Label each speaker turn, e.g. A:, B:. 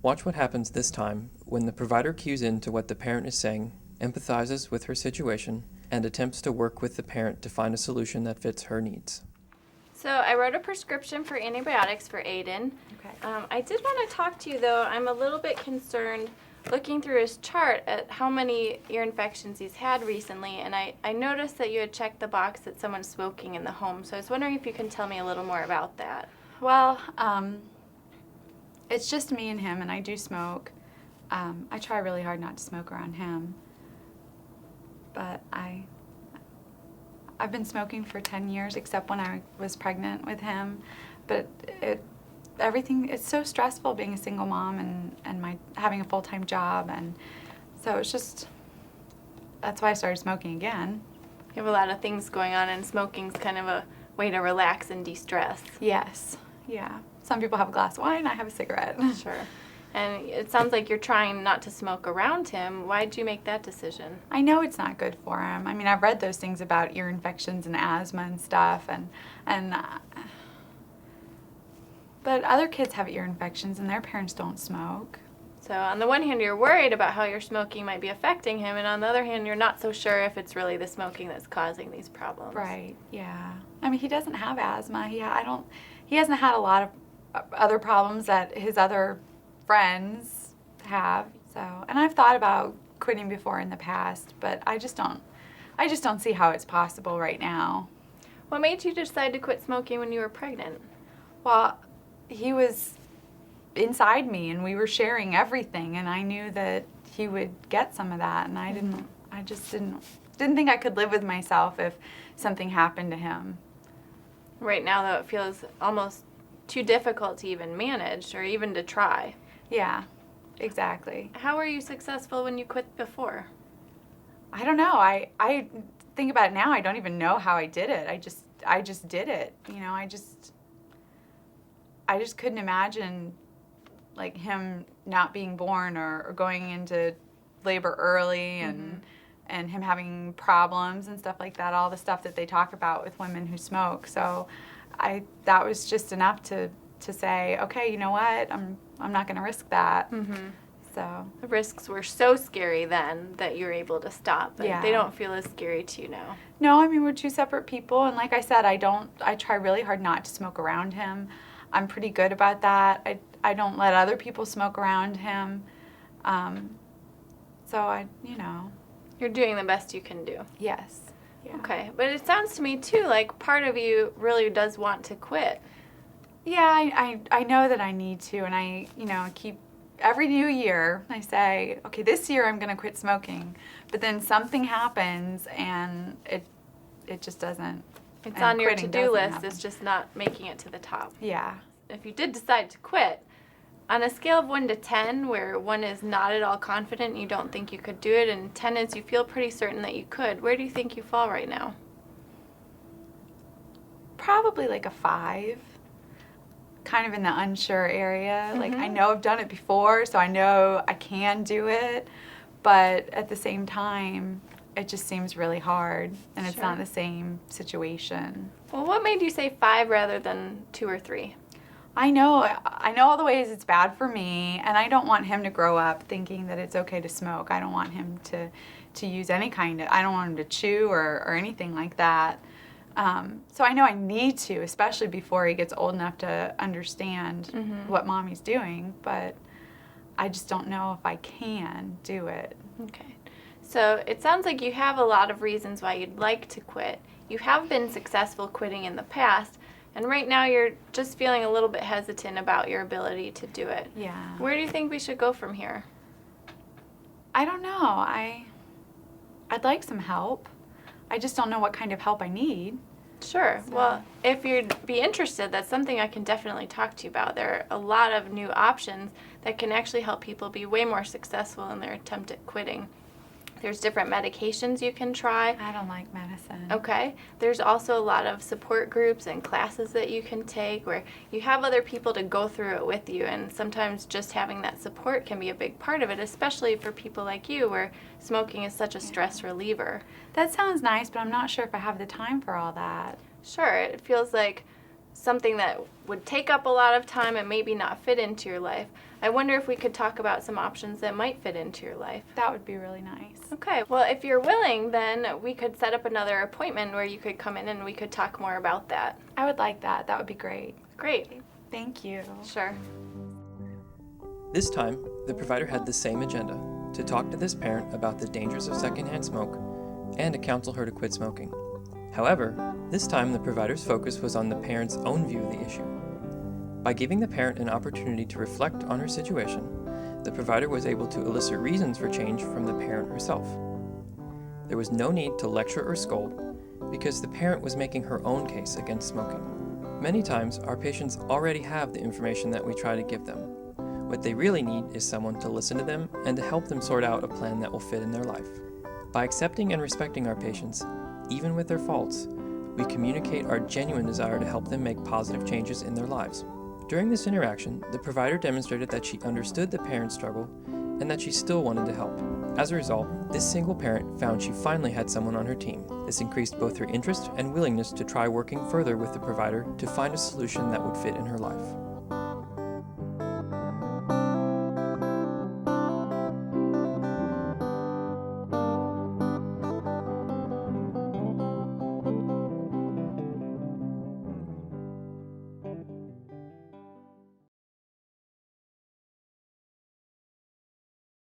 A: Watch what happens this time when the provider cues in to what the parent is saying, empathizes with her situation, and attempts to work with the parent to find a solution that fits her needs.
B: So I wrote a prescription for antibiotics for Aiden.
C: Okay.
B: I did want to talk to you, though. I'm a little bit concerned looking through his chart at how many ear infections he's had recently, and I noticed that you had checked the box that someone's smoking in the home. So I was wondering if you can tell me a little more about that.
C: Well, it's just me and him, and I do smoke. I try really hard not to smoke around him, but I've been smoking for 10 years, except when I was pregnant with him. But it's so stressful being a single mom and having a full-time job, and so that's why I started smoking again.
B: You have a lot of things going on, and smoking's kind of a way to relax and de-stress.
C: Yes, yeah. Some people have a glass of wine, I have a cigarette.
B: Sure. And it sounds like you're trying not to smoke around him. Why'd you make that decision?
C: I know it's not good for him. I mean, I've read those things about ear infections and asthma and stuff, but other kids have ear infections and their parents don't smoke.
B: So on the one hand, you're worried about how your smoking might be affecting him, and on the other hand, you're not so sure if it's really the smoking that's causing these problems.
C: Right, yeah. I mean, he doesn't have asthma. He hasn't had a lot of other problems that his other friends have. So, and I've thought about quitting before in the past, but I just don't see how it's possible right now.
B: What made you decide to quit smoking when you were pregnant?
C: Well, he was inside me and we were sharing everything, and I knew that he would get some of that, and I just didn't think I could live with myself if something happened to him.
B: Right now, though, it feels almost too difficult to even manage or even to try.
C: Yeah, exactly.
B: How were you successful when you quit before?
C: I don't know. I think about it now, I don't even know how I did it. I just did it. You know, I just couldn't imagine like him not being born or going into labor early and him having problems and stuff like that, all the stuff that they talk about with women who smoke. So that was just enough to say, okay, you know what, I'm not going to risk that. So
B: the risks were so scary then that you were able to stop, but
C: Yeah.
B: they don't feel as scary to you now.
C: No, I mean, we're two separate people, and like I said, I try really hard not to smoke around him. I'm pretty good about that. I don't let other people smoke around him. So
B: You're doing the best you can do.
C: yes. Yeah.
B: Okay, but it sounds to me too like part of you really does want to quit.
C: Yeah, I know that I need to, and I keep every new year I say, okay, this year I'm going to quit smoking, but then something happens and it just doesn't.
B: It's
C: and
B: on your
C: quitting
B: to-do
C: doesn't
B: list,
C: happen.
B: it's just not making it to the top.
C: Yeah.
B: If you did decide to quit, on a scale of 1 to 10, where 1 is not at all confident, you don't think you could do it, and 10 is you feel pretty certain that you could, where do you think you fall right now?
C: Probably like a 5. Kind of in the unsure area. Like, I know I've done it before, so I know I can do it, but at the same time, it just seems really hard, and it's
B: Sure.
C: not the same situation.
B: Well, what made you say 5 rather than 2 or 3?
C: I know all the ways it's bad for me, and I don't want him to grow up thinking that it's okay to smoke. I don't want him to use any kind of, I don't want him to chew or anything like that. So I know I need to, especially before he gets old enough to understand what mommy's doing, but I just don't know if I can do it.
B: Okay. So it sounds like you have a lot of reasons why you'd like to quit. You have been successful quitting in the past, and right now you're just feeling a little bit hesitant about your ability to do it.
C: Yeah.
B: Where do you think we should go from here?
C: I don't know. I'd like some help. I just don't know what kind of help I need.
B: Sure.
C: So-
B: Well, if you'd be interested, that's something I can definitely talk to you about. There are a lot of new options that can actually help people be way more successful in their attempt at quitting. There's different medications you can try.
C: I don't like medicine.
B: Okay. There's also a lot of support groups and classes that you can take where you have other people to go through it with you, and sometimes just having that support can be a big part of it, especially for people like you where smoking is such a stress reliever.
C: That sounds nice, but I'm not sure if I have the time for all that.
B: Sure, it feels like something that would take up a lot of time and maybe not fit into your life. I wonder if we could talk about some options that might fit into your life.
C: That would be really nice.
B: Okay, well, if you're willing, then we could set up another appointment where you could come in and we could talk more about that.
C: I would like that. That would be great.
B: Great.
C: Thank you.
B: Sure.
A: This time, the provider had the same agenda, to talk to this parent about the dangers of secondhand smoke and to counsel her to quit smoking. However, this time the provider's focus was on the parent's own view of the issue. By giving the parent an opportunity to reflect on her situation, the provider was able to elicit reasons for change from the parent herself. There was no need to lecture or scold because the parent was making her own case against smoking. Many times, our patients already have the information that we try to give them. What they really need is someone to listen to them and to help them sort out a plan that will fit in their life. By accepting and respecting our patients, even with their faults, we communicate our genuine desire to help them make positive changes in their lives. During this interaction, the provider demonstrated that she understood the parent's struggle and that she still wanted to help. As a result, this single parent found she finally had someone on her team. This increased both her interest and willingness to try working further with the provider to find a solution that would fit in her life.